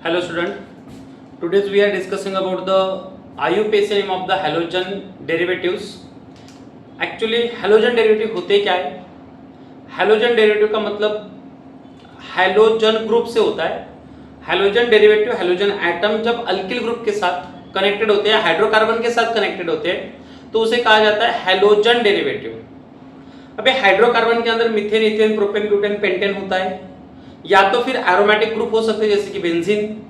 Hello student, today we are discussing about the IUPAC name of the halogen derivatives. Actually halogen derivative होते क्या है? Halogen derivative का मतलब halogen group से होता है. Halogen derivative halogen एटम जब अल्किल ग्रुप के साथ कनेक्टेड होते हैं, हाइड्रोकार्बन के साथ कनेक्टेड होते हैं, तो उसे कहा जाता है हैलोजन डेरिवेटिव. अबे हाइड्रोकार्बन के अंदर methane, ethane, propane, butane, pentane होता है, या तो फिर एरोमेटिक ग्रुप हो सकते हैं जैसे कि बेंजीन.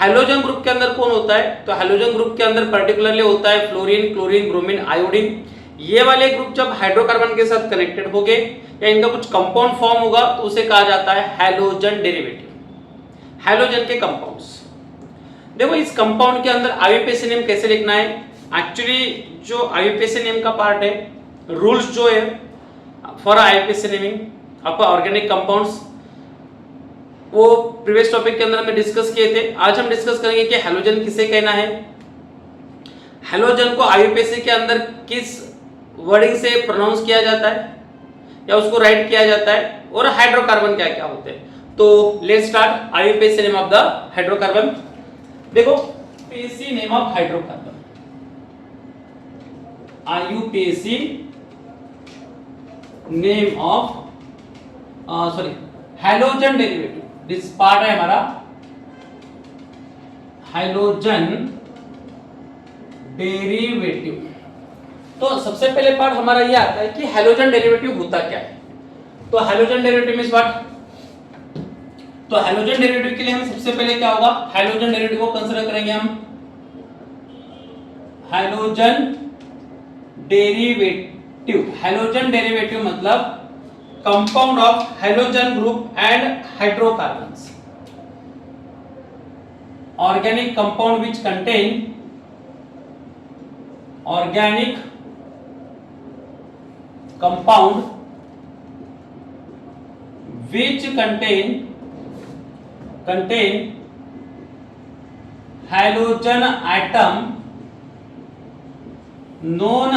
हैलोजन ग्रुप के अंदर कौन होता है? तो हैलोजन ग्रुप के अंदर पर्टिकुलरली होता है फ्लोरीन, क्लोरीन, ब्रोमीन, आयोडीन. ये वाले ग्रुप जब हाइड्रोकार्बन के साथ कनेक्टेड हो गए या इनका कुछ कंपाउंड फॉर्म होगा तो उसे कहा जाता है हैलोजन डेरिवेटिव. हैलोजन के कंपाउंड्स देखो, इस कंपाउंड के अंदर आईयूपीएसी नेम कैसे लिखना है. एक्चुअली जो आईयूपीएसी नेम का पार्ट है, रूल्स जो है for IUPAC naming of organic compounds, वो प्रीवियस टॉपिक के अंदर हमने डिस्कस किए थे. आज हम डिस्कस करेंगे कि हैलोजन किसे कहना है, हैलोजन को आईयूपीएसी के अंदर किस वर्डिंग से प्रोनाउंस किया जाता है या उसको राइट किया जाता है, और हाइड्रोकार्बन क्या क्या होते हैं. तो let's start. IUPAC name of the hydrocarbon. देखो, PAC name of hydrocarbon, IUPAC name of halogen derivative. This part है हमारा हैलोजन डेरिवेटिव. तो सबसे पहले पार्ट हमारा ये आता है कि हैलोजन डेरिवेटिव होता क्या है. तो हैलोजन डेरिवेटिव मींस व्हाट. तो हैलोजन डेरिवेटिव के लिए हम सबसे पहले क्या होगा, हैलोजन डेरिवेटिव को कंसीडर करेंगे हम हैलोजन डेरिवेटिव. हैलोजन डेरिवेटिव मतलब compound of halogen group and hydrocarbons, organic compound which contain organic compound which contain halogen atom known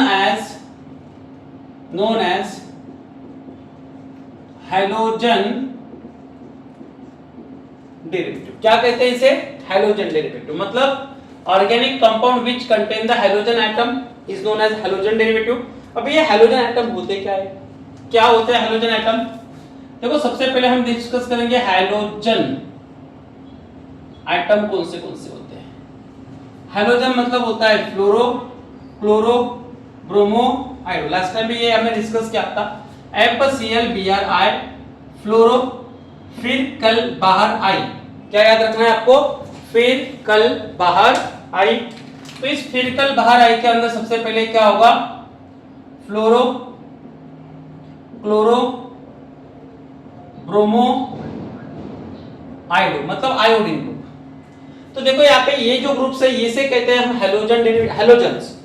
as halogen derivative. क्या कहते हैं इसे? Halogen derivative. मतलब organic compound which contain the halogen atom is known as halogen derivative. अब ये halogen atom होते क्या है, क्या होते हैं हैलोजन एटम? देखो, सबसे पहले हम डिस्कस करेंगे हैलोजन एटम कौन से होते हैं. हैलोजन मतलब होता है fluoro, chloro, bromo, iodo. Last time भी ये हमने डिस्कस किया था. FClBrI फ्लोरो, फिर कल बाहर आई. क्या याद रखना है आपको? फिर कल बाहर आई. तो इस फिर कल बाहर आई के अंदर सबसे पहले क्या होगा? फ्लोरो, क्लोरो, ब्रोमो, आयोडो मतलब आयोडीन ग्रुप. तो देखो यहाँ पे ये जो ग्रुप्स है ये से कहते हैं हम हैलोजन्स.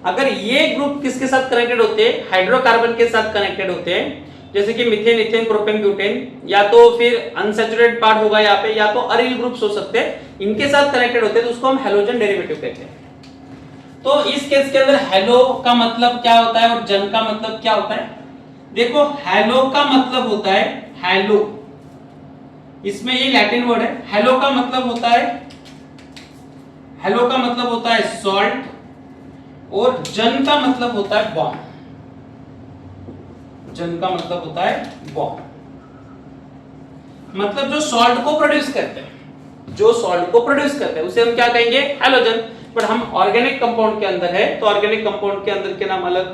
अगर ये ग्रुप किसके साथ कनेक्टेड होते हैं? हाइड्रोकार्बन के साथ कनेक्टेड होते हैं, जैसे कि मीथेन, इथेन, प्रोपेन, ब्यूटेन, या तो फिर अनसैचुरेटेड पार्ट होगा यहाँ पे, या तो अरिल ग्रुप्स हो सकते हैं, इनके साथ कनेक्टेड होते हैं, तो उसको हम हैलोजन डेरिवेटिव कहते हैं. तो इस केस के अंदर हैलो का मतलब क्या होता है और जन का मतलब क्या होता है? देखो, हैलो का मतलब होता है हैलो, इसमें ये लैटिन वर्ड है. हैलो का मतलब होता है सॉल्ट, और जन का मतलब होता है बॉम्ब. जन का मतलब होता है बॉम्ब, मतलब जो सॉल्ट को प्रोड्यूस करते हैं, उसे हम क्या कहेंगे? हैलोजन. बट हम ऑर्गेनिक कंपाउंड के अंदर है, तो ऑर्गेनिक कंपाउंड के अंदर के नाम अलग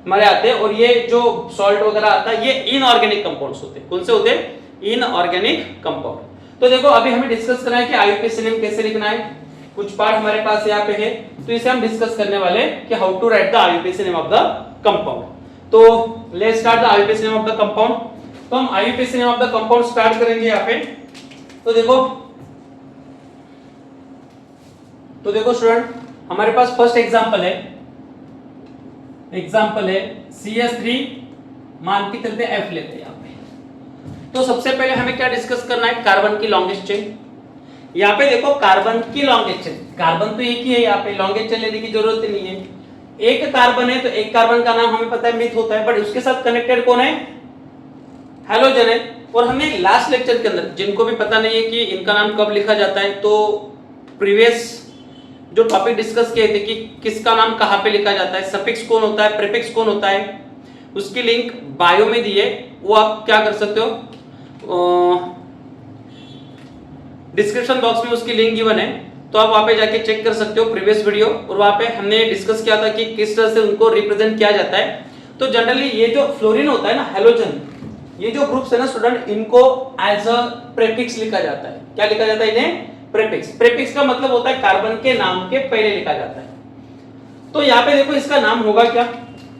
हमारे आते हैं, और ये जो सॉल्ट वगैरह आता है ये इनऑर्गेनिक कंपाउंड्स होते हैं. कौन से होते हैं? Inorganic compound. तो देखो, अभी हमें डिस्कस करना है कि आईयूपीएसी नेम कैसे लिखना है. कुछ पार्ट हमारे पास यहाँ पे है, तो इसे हम डिस्कस करने वाले कि how to write the IUPAC name of the compound. तो let's start the IUPAC name of the compound. तो हम IUPAC name of the compound start करेंगे यहाँ पे. तो देखो स्टूडेंट, हमारे पास फर्स्ट एग्जांपल है CH3, मान के चलते F लेते हैं यहाँ पे. तो सबसे पहले हमें क्या डिस्कस करना है? कार्बन की लॉन्गेस्ट चेन. यहाँ पे देखो, कार्बन की लॉन्गेस्ट चेन, कार्बन तो एक ही है, यहाँ पे लॉन्गेस्ट चेन लेने की जरूरत नहीं है. एक कार्बन है, तो एक कार्बन का नाम हमें पता है मिथ होता है, बट उसके साथ कनेक्टेड कौन है? हैलोजन है. और हमने लास्ट लेक्चर के अंदर, जिनको भी पता नहीं है कि इनका नाम कब लिखा जाता है, तो प्रीवियस जो टॉपिक डिस्कस किए थे कि किसका नाम कहाँ पे लिखा जाता है, सफिक्स कौन होता है, प्रीफिक्स कौन होता है, उसकी लिंक बायो में दी है। वो आप क्या कर सकते हो, डिस्क्रिप्शन बॉक्स में उसकी लिंक गिवन है, तो आप वहां पे जाके चेक कर सकते हो प्रीवियस वीडियो। और वहां पे हमने डिस्कस किया था कि किस तरह से उनको रिप्रेजेंट किया जाता है। तो जनरली ये जो फ्लोरीन होता है ना, हैलोजन, ये जो ग्रुप्स है ना स्टूडेंट, इनको एज अ प्रीफिक्स लिखा जाता है। क्या लिखा जाता है इन्हें? प्रीफिक्स। प्रीफिक्स का मतलब होता है कार्बन के नाम के पहले लिखा जाता है। तो यहाँ पे देखो इसका नाम होगा क्या,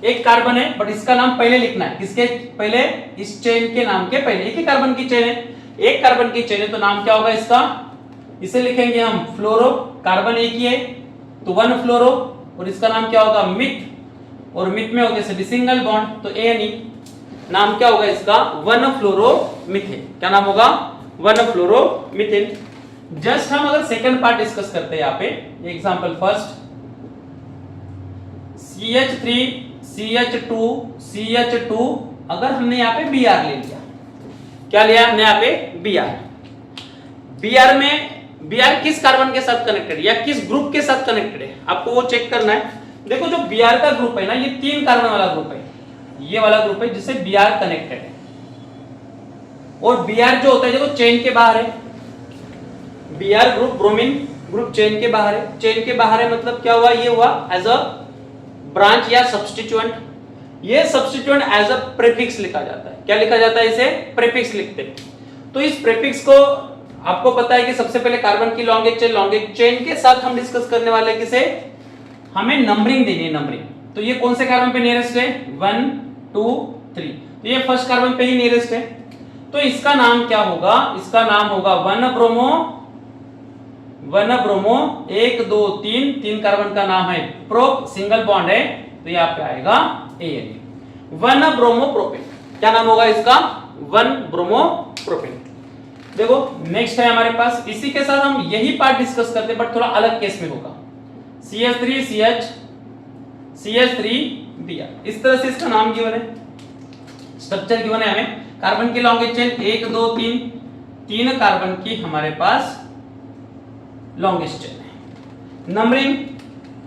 एक कार्बन है बट इसका नाम पहले लिखना है। किसके पहले? इस चेन के नाम के पहले। एक ही कार्बन की चेन है, एक कार्बन की चेन है, तो नाम क्या होगा इसका? इसे लिखेंगे हम फ्लोरो। कार्बन एक ही है तो वन फ्लोरो। और इसका नाम क्या होगा? मिथ। और मिथ में होते से सिंगल बॉन्ड, तो एनी। नाम क्या होगा इसका? वन फ्लोरो मिथेन। क्या नाम होगा? वन फ्लोरो मिथेन। जस्ट हम अगर सेकंड पार्ट डिस्कस करते हैं यहाँ पे, example first, CH3 CH2 CH2, अगर हमने यहाँ पे Br ले लिया, क्या लिया हमने यहाँ पे? Br। Br में Br किस कार्बन के साथ कनेक्टेड है या किस ग्रुप के साथ कनेक्टेड है, आपको वो चेक करना है। देखो जो Br का ग्रुप है ना, ये 3 कार्बन वाला ग्रुप है, ये वाला ग्रुप है जिससे Br कनेक्टेड है। और Br जो होता है देखो चेन के बाहर है, Br group bromine group chain के बाहर है। चेन के बाहर है मतलब क्या हुआ? ये हुआ एज अ ब्रांच या सब्स्टिट्यूएंट। ये सब्स्टिट्यूएंट एज अ प्रीफिक्स लिखा जाता है। क्या लिखा जाता है? इसे प्रीफिक्स लिखते हैं। तो इस प्रीफिक्स को आपको पता है कि सबसे पहले कार्बन की लॉन्गेज चेन के साथ हम डिस्कस करने वाले किसे? हमें नंबरिंग देनी है, नंबरिंग। तो ये कौन से कार्बन पे नियरेस्ट है? 1 2 3, तो ये फर्स्ट कार्बन पे ही नियरेस्ट है। तो इसका नाम क्या होगा? इसका नाम होगा 1 ब्रोमो 1 2 3, 3 कार्बन का नाम है प्रोप, सिंगल बॉन्ड है, तो ये आपका आएगा AN, 1 ब्रोमो प्रोपेन। क्या नाम होगा इसका? 1 ब्रोमो प्रोपेन। देखो नेक्स्ट है हमारे पास, इसी के साथ हम यही पार्ट डिस्कस करते हैं बट थोड़ा अलग केस में होगा। CH3 CH CH3 Br, इस तरह से इसका नाम गिवन है, स्ट्रक्चर गिवन है हमें। कार्बन की लॉन्गेज चेन 1 2 3, 3 कार्बन की हमारे पास लॉन्गेस्ट चेन है। नंबरिंग,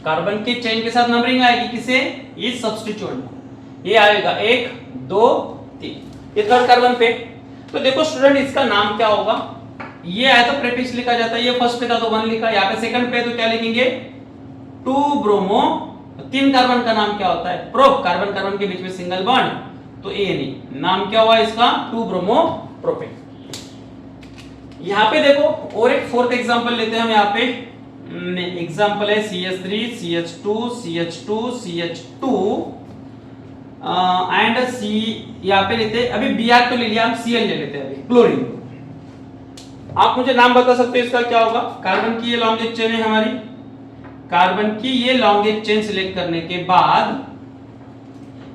कार्बन की चेन के साथ नंबरिंग आएगी किसे? इस सब्स्टिट्यूएंट को। ये आएगा 1 2 3, ये थर्ड कार्बन पे। तो देखो स्टूडेंट इसका नाम क्या होगा? ये आया तो प्रीफिक्स लिखा जाता है, ये फर्स्ट पे था तो 1 लिखा, यहाँ पे सेकंड पे तो क्या लिखेंगे? 2 ब्रोमो। 3 कार्बन का नाम क्या होता है? प्रोप। कार्बन कार्बन के बीच में सिंगल बॉन्ड, तो ANE। नाम क्या हुआ इसका? 2 ब्रोमो प्रोपेन। यहाँ पे देखो और एक फोर्थ एग्जांपल लेते हैं हम। यहाँ पे एग्जांपल है CH3 CH2 CH2 CH2 and C, यहाँ पे लेते हैं अभी Br तो ले लिया, हम Cl ले लेते हैं अभी, क्लोरीन। आप मुझे नाम बता सकते हो इसका क्या होगा? कार्बन की ये लॉन्गेज चेन है हमारी, कार्बन की ये लॉन्गेज चेन सिलेक्ट करने के बाद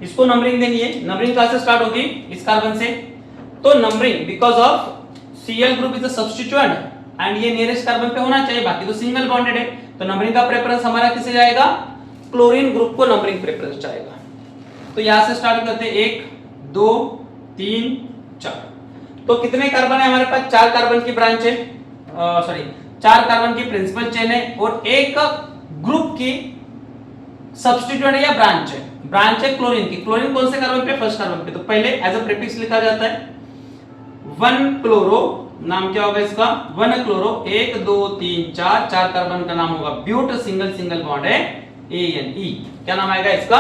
इसको नंबरिंग देनी है। नंबरिंग कहां से स्टार्ट होगी? इस कार्बन से। तो numbering because of Cl group is a substituent and ये नियरेस्ट कार्बन पे होना चाहिए, बाकी तो सिंगल बॉन्डेड है, तो नंबरिंग का प्रेफरेंस हमारा किसे जाएगा? क्लोरीन ग्रुप को नंबरिंग प्रेफरेंस जाएगा। तो यहां से स्टार्ट करते हैं 1 2 3 4। तो कितने कार्बन है हमारे पास? 4 कार्बन की ब्रांच है, सॉरी 4 कार्बन की प्रिंसिपल चेन है और एक ग्रुप की सब्स्टिट्यूएंट या ब्रांच है। ब्रांच है क्लोरीन की। क्लोरीन कौन से कार्बन पे? फर्स्ट कार्बन पे। तो पहले एज अ प्रीफिक्स लिखा जाता है 1 क्लोरो। नाम क्या होगा इसका? 1 क्लोरो। 1 2 3 4, 4 कार्बन का नाम होगा ब्यूट, सिंगल सिंगल बॉन्ड है ANE। क्या नाम आएगा इसका?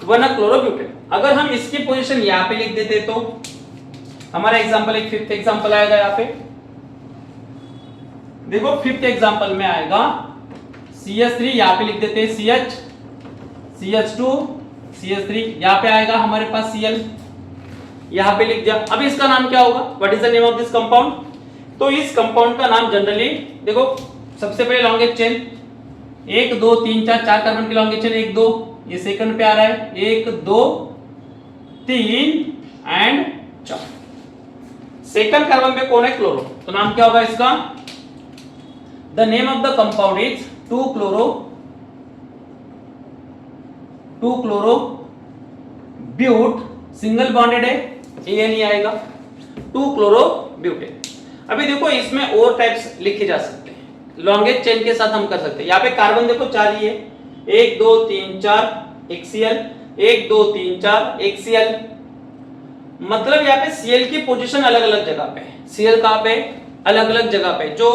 1 क्लोरो ब्यूटेन। अगर हम इसकी पोजीशन यहाँ पे लिख देते तो हमारा एग्जांपल, एक फिफ्थ एग्जांपल आएगा यहाँ पे। देखो फिफ्थ एग्जांपल में आएगा CH3, यहाँ पे लिख देते हैं CH CH2 CH3, यहाँ पे आएगा हमारे पास Cl, यहाँ पे लिख दिया। अब इसका नाम क्या होगा? What is the name of this compound? तो इस कंपाउंड का नाम जनरली देखो, सबसे पहले लॉन्गेज चेन 1 2 3 4, 4 कार्बन की लॉन्गेज चेन 1 2, ये सेकंड पे आ रहा है 1 2 3 एंड 4। सेकंड कार्बन पे कौन है? क्लोरो। तो नाम क्या होगा इसका? The name of the compound is 2 chloro but, single bonded है, ANE आएगा। 2 क्लोरोब्यूटेन। अभी देखो इसमें और टाइप्स लिखे जा सकते हैं, लॉन्गेस्ट चेन के साथ हम कर सकते हैं। यहाँ पे कार्बन देखो 4 ही है, 1 2 3 4 HCl, 1 2 3 4 HCl, मतलब यहाँ पे Cl की पोजीशन अलग अलग जगह पे है। Cl कहाँ पे? अलग अलग जगह पे। जो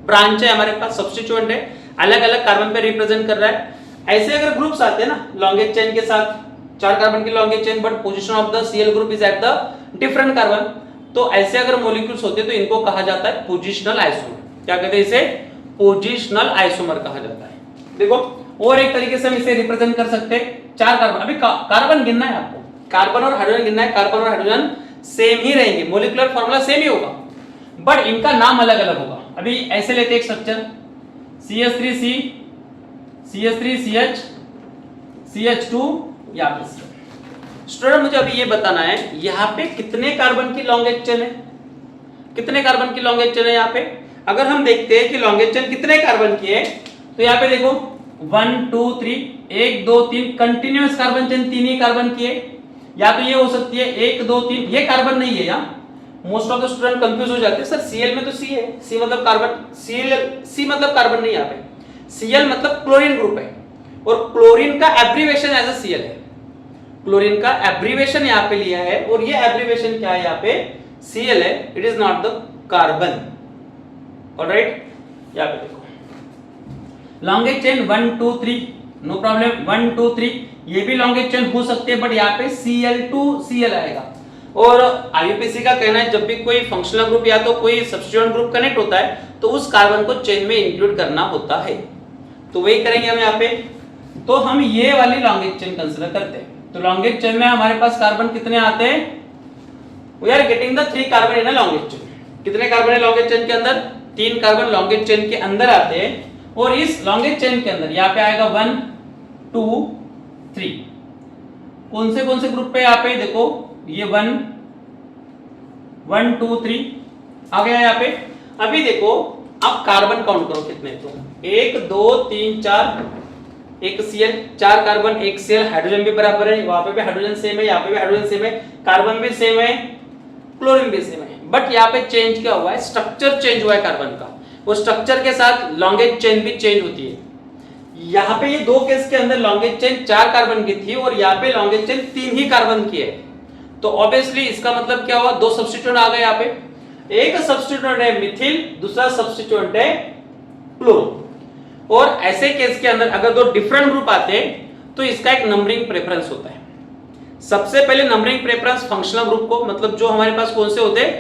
ब्रांच है हमारे पास सब्स्टिट्यूएंट है, अलग अलग कार्बन पे रिप्रेजेंट कर रहा है। ऐसे अगर ग्रुप्स आते हैं ना लॉन्गेस्ट चेन के साथ, 4 कार्बन की longest chain but position of the Cl group is at the different carbon, तो ऐसे अगर मॉलिक्यूल्स होते हैं तो इनको कहा जाता है पोजिशनल आइसोमर। क्या कहते हैं इसे? पोजिशनल आइसोमर कहा जाता है। देखो और एक तरीके से हम इसे रिप्रेजेंट कर सकते हैं, 4 कार्बन, अभी कार्बन गिनना है आपको, कार्बन और हाइड्रोजन गिनना है। कार्बन और हाइड्रोजन सेम ही रहेंगे, मॉलिक्यूलर फार्मूला सेम ही होगा, बट इनका नाम अलग अलग होगा। अभी ऐसे लेते हैं एक स्ट्रक्चर CH3C, CH3CH, CH2 या फिर स्टूडेंट, मुझे अभी ये बताना है यहाँ पे कितने कार्बन की लॉन्गेस्ट चेन है, कितने कार्बन की लॉन्गेस्ट चेन है यहाँ पे। अगर हम देखते हैं कि लॉन्गेस्ट चेन कितने कार्बन की है, तो यहाँ पे देखो 1 2 3 1 2 3 कंटिन्यूअस कार्बन चेन 3 ही कार्बन की है। या तो ये हो सकती है 1 2 3, ये कार्बन नहीं है। यहाँ most of the student confuse हो जाते हैं, सर Cl में तो C है, C मतलब कार्बन, C मतलब कार्बन नहीं, यहाँ पे Cl मतलब क्लोरीन ग्रुप है, और क्लोरीन का एब्रीवेशन एज अ Cl है। क्लोरीन का एब्रीवेशन यहाँ पे लिया है, और ये एब्रीवेशन क्या है यहाँ पे? Cl है, it is not the carbon. Alright, यहाँ पे देखो लॉन्गेस्ट चेन 1 2 3, नो प्रॉब्लम, 1 2 3 ये भी लॉन्गेस्ट चेन हो सकती है, बट यहाँ पे Cl2Cl आएगा। और IUPAC का कहना है जब भी कोई फंक्शनल ग्रुप या तो कोई सब्स्टिट्यूएंट ग्रुप कनेक्ट होता है तो उस कार्बन को चेन में इंक्लूड करना होता है, तो वही करेंगे हम यहाँ पे। तो हम ये वाली लॉन्गेस्ट चेन कंसीडर करते हैं। तो लॉन्गेस्ट चेन में हमारे पास कार्बन कितने आते हैं? We are getting the 3 carbon in a longest chain. कितने कार्बन है लॉन्गेस्ट चेन के अंदर? 3 कार्बन लॉन्गेस्ट चेन के अंदर आते हैं, और इस लॉन्गेस्ट चेन के अंदर यहाँ पे आएगा 1 2 3। कौन से ग्रुप पे? यहाँ पे देखो ये 1 1 2 3 आ गया यहाँ पे। अभी देखो आप कार्बन काउंट करो कितने, तो 1 2 3 4, एक Cl, 4 कार्बन, एक Cl, हाइड्रोजन भी बराबर है, वहां पे भी हाइड्रोजन सेम है, यहाँ पे भी हाइड्रोजन सेम है, कार्बन भी सेम है, क्लोरीन भी सेम है, बट यहाँ पे चेंज क्या हुआ है? स्ट्रक्चर चेंज हुआ है कार्बन का, वो स्ट्रक्चर के साथ लॉन्गेस्ट चेन भी चेंज होती है। यहाँ पे ये 2 केस के अंदर लॉन्गेस्ट चेन 4 कार्बन की थी, और यहाँ पे लॉन्गेस्ट चेन 3 ही कार्बन की है, तो ऑब्वियसली इसका मतलब क्या हुआ? 2 सब्स्टिट्यूएंट आ गए यहाँ पे। एक सब्स्टिट्यूएंट है मिथिल, दूसरा सब्स्टिट्यूएंट है क्लोरो। और ऐसे केस के अंदर अगर 2 डिफरेंट ग्रुप आते हैं तो इसका एक नंबरिंग प्रेफरेंस होता है। सबसे पहले नंबरिंग प्रेफरेंस फंक्शनल ग्रुप को, मतलब जो हमारे पास कौन से होते हैं?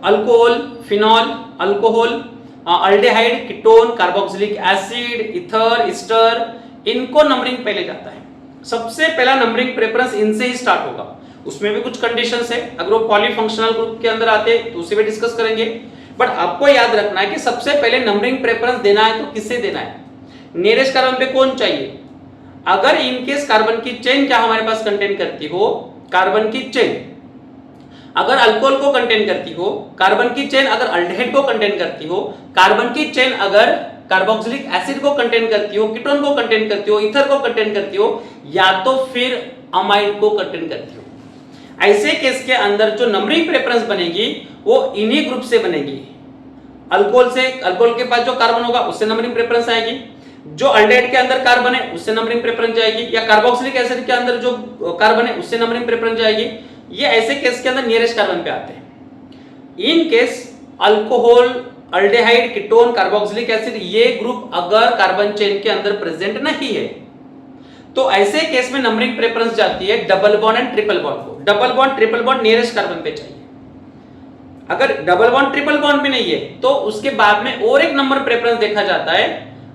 Alcohol, phenol, alcohol, aldehyde, ketone, carboxylic acid, ether, ester, इनको नंबरिंग पहले जाता है। सबसे पहला नंबरिंग प्रेफरेंस इनसे ही स्टार्ट होगा। उसमें भी कुछ कंडीशंस है, अगर वो पॉलीफंक्शनल ग्रुप के अंदर आते हैं तो उसे भी डिस्कस करेंगे, बट आपको याद रखना है कि सबसे पहले नंबरिंग प्रेफरेंस देना है तो किससे देना है? नियरेस्ट कार्बन पे कौन चाहिए? अगर इनकेस कार्बन की चेन क्या हमारे पास कंटेन करती हो? कार्बन की चेन अगर अल्कोहल को कंटेन करती हो, कार्बन की चेन अगर अल्डिहाइड को कंटेन करती हो, कार्बन की चेन अगर कार्बोक्सिलिक एसिड को कंटेन करती हो, कीटोन को कंटेन करती हो, ईथर को कंटेन करती हो, या तो फिर अमाइड को कंटेन करती हो, ऐसे केस के अंदर जो नंबरिंग प्रेफरेंस बनेगी वो इन्हीं ग्रुप से बनेगी। अल्कोहल के पास जो कार्बन होगा उससे नंबरिंग प्रेफरेंस आएगी, जो अल्डिहाइड के अंदर कार्बन है उससे नंबरिंग प्रेफरेंस जाएगी, या कार्बोक्सिलिक एसिड के अंदर जो कार्बन है उससे नंबरिंग प्रेफरेंस जाएगी। ये ऐसे केस के अंदर नियरेस्ट कार्बन पे आते हैं। In case alcohol, aldehyde, ketone, carboxylic acid ये ग्रुप अगर कार्बन चेन के अंदर प्रेजेंट नहीं है तो ऐसे केस में नंबरिंग प्रेफरेंस जाती है double bond and triple bond को। Double bond, triple bond nearest carbon पे चाहिए। अगर डबल बॉन्ड, ट्रिपल बॉन्ड भी नहीं है तो उसके बाद में और एक नंबर प्रेफरेंस देखा जाता है।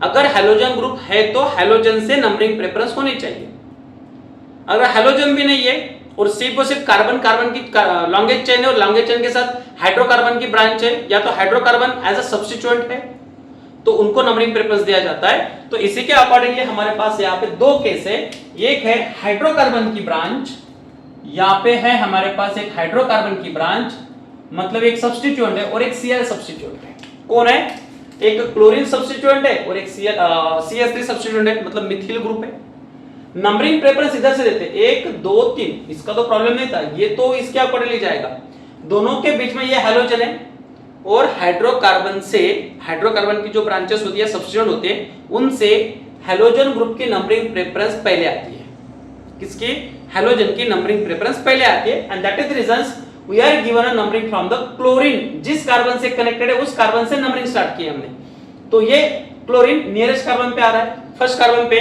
अगर हैलोजन ग्रुप है तो हैलोजन से नंबरिंग प्रेफरेंस होनी चाहिए। अगर हैलोजन भी नहीं है और सिर्फ और सिर्फ कार्बन की लॉन्गेस्ट चेन है और लॉन्गेस्ट चेन के साथ हाइड्रोकार्बन की ब्रांच है या तो हाइड्रोकार्बन एज अ सब्स्टिट्यूएंट है तो उनको नंबरिंग प्रेफरेंस दिया जाता है। तो इसी के अकॉर्डिंगली हमारे पास यहाँ पे 2 केस है, एक है हाइड्रोकार्बन की ब्रांच, यहाँ पे है हमारे पास एक हाइड्रोकार्बन की ब्रांच, मतलब एक सब्स्टिट्यूएंट है और एक Cl सब्स्टिट्यूएंट है। कौन है? एक क्लोरीन सब्स्टिट्यूएंट है और एक CH3 सब्स्टिट्यूएंट है, मतलब मिथिल ग्रुप है। नंबरिंग प्रेफरेंस इधर से देते 1 2 3, इसका तो प्रॉब्लम नहीं था, ये तो इसके अकॉर्डिंगली जाएगा। दोनों के बीच में ये हैलोजन है और हाइड्रोकार्बन से, हाइड्रोकार्बन की जो ब्रांचेस होती है सब्स्टिट्यूएंट होते हैं, उनसे हैलोजन ग्रुप की नंबरिंग प्रेफरेंस पहले आती है। किसकी? हैलोजन की नंबरिंग प्रेफरेंस पहले आती है, and that is the reasons we are given a numbering from the chlorine. जिस कार्बन से कनेक्टेड है उस कार्बन से नंबरिंग स्टार्ट की हमने। तो ये क्लोरीन नियरेस्ट कार्बन पे आ रहा है, फर्स्ट कार्बन पे,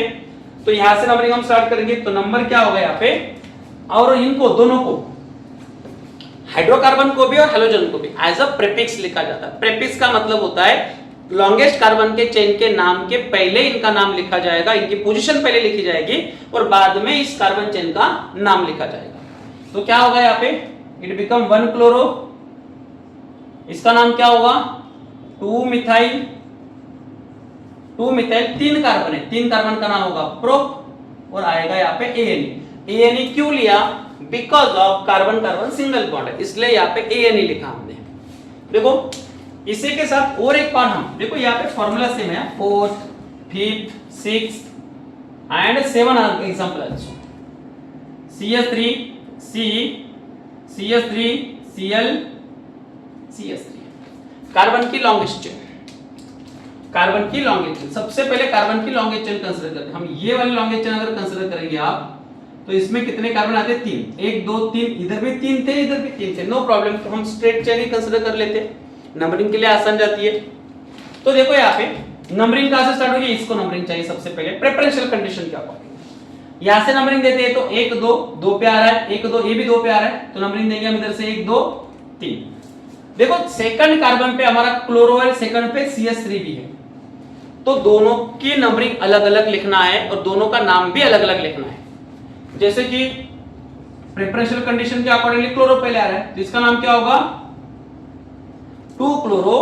तो यहां से नंबरिंग हम स्टार्ट करेंगे। तो नंबर क्या होगा यहाँ पे, और इनको दोनों को, हाइड्रोकार्बन को भी और हैलोजन को भी एज अ प्रीफिक्स लिखा जाता है। प्रीफिक्स का मतलब होता है लॉन्गेस्ट कार्बन के चेन के नाम के पहले इनका नाम लिखा जाएगा, इनकी पोजीशन पहले लिखी जाएगी और बाद में इस कार्बन चेन का नाम लिखा जाएगा। तो क्या होगा यहाँ पे, इट बिकम 1 क्लोरो, इसका नाम क्या होगा 2 मिथाइल, 2 मिथाइल 3 कार्बन है, 3 कार्बन का नाम होगा प्रोप और आएगा यहाँ पे एएनई। एएनई क्यों लिया, because of carbon carbon single bond है, इसलिए यहाँ पे एएनई लिखा हमने। देखो इसी के साथ और एक पार्ट हम देखो, यहाँ पे फॉर्मूला सेम है, 4th 5th 6th and 7 example also. CH3 C CH3 Cl CH3 carbon की लॉन्गेस्ट चेन, कार्बन की लॉन्गेस्ट चेन। सबसे पहले कार्बन की लॉन्गेस्ट चेन कंसीडर करते हैं हम। ये वाली लॉन्गेस्ट चेन अगर कंसीडर करेंगे आप, तो इसमें कितने कार्बन आते हैं 3, 1 2 3, इधर भी 3 थे इधर भी 3 थे, नो प्रॉब्लम, तो हम स्ट्रेट चेन ही कंसीडर कर लेते, नंबरिंग के लिए आसान जाती है। तो देखो यहाँ पे नंबरिंग कहां से स्टार्ट होगी, इसको नंबरिंग चाहिए सबसे पहले प्रेफरेंशियल कंडीशन क्या होगी। यहां से नंबरिंग देते हैं तो 1 2 2 पे आ रहा है, 1 2 ये भी 2 पे आ रहा है, तो नंबरिंग देंगे हम इधर से 1 2 3। देखो सेकंड कार्बन पे हमारा क्लोरो है, सेकंड पे CH3 भी है, तो दोनों की नंबरिंग अलग अलग लिखना है और दोनों का नाम भी अलग अलग लिखना है। जैसे कि प्रेफरेंशियल कंडीशन के अकॉर्डिंगली क्लोरो पहले आ रहा है, तो इसका नाम क्या होगा 2 क्लोरो।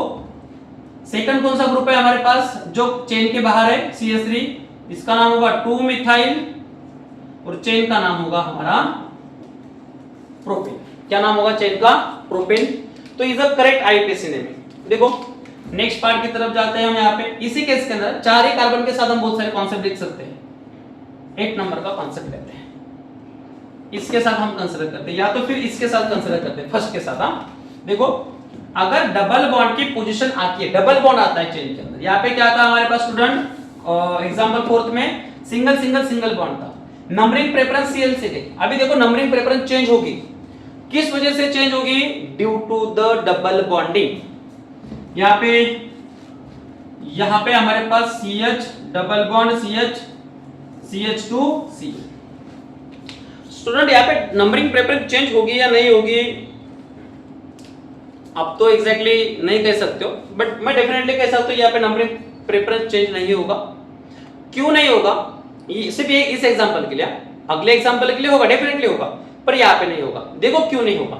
सेकंड कौन सा ग्रुप है हमारे पास जो चेन के बाहर है CH3, इसका नाम होगा 2 मिथाइल और चेन का नाम होगा हमारा प्रोपेन। क्या नाम होगा चेन का, प्रोपेन। तो is a correct IUPAC name. देखो नेक्स्ट पार्ट की तरफ जाते हैं हम। यहाँ पे इसी केस के अंदर 4 ही कार्बन के साथ हम बहुत सारे कॉन्सेप्ट लिख सकते हैं। 8 नंबर का कॉन्सेप्ट लेते हैं, इसके साथ हम कंसीडर करते हैं या तो फिर इसके साथ कंसीडर करते हैं, फर्स्ट के साथ। हाँ देखो अगर डबल बॉन्ड की पोजीशन आती है, डबल बॉन्ड आता है चेन के अंदर, यहाँ पे क्या था हमारे पास स्टूडेंट, एग्जांपल 4th में सिंगल सिंगल सिंगल बॉन्ड था, नंबरिंग प्रेफरेंस Cl से थी। अभी देखो नंबरिंग प्रेफरेंस चेंज होगी, किस वजह से चेंज होगी, due to the double bonding. यहाँ पे हमारे पास CH double bond CH CH2 C। Student यहाँ पे नंबरिंग प्रेफरेंस चेंज होगी या नहीं होगी आप तो एग्जैक्टली नहीं कह सकते हो, बट मैं डेफिनेटली कह सकता हूँ यहाँ पे नंबरिंग प्रेफरेंस चेंज नहीं होगा। क्यों नहीं होगा, सिर्फ ये इस एग्जांपल के लिए, अगले एग्जांपल के लिए होगा, डेफिनेटली होगा, पर यहाँ पे नहीं होगा। देखो क्यों नहीं होगा,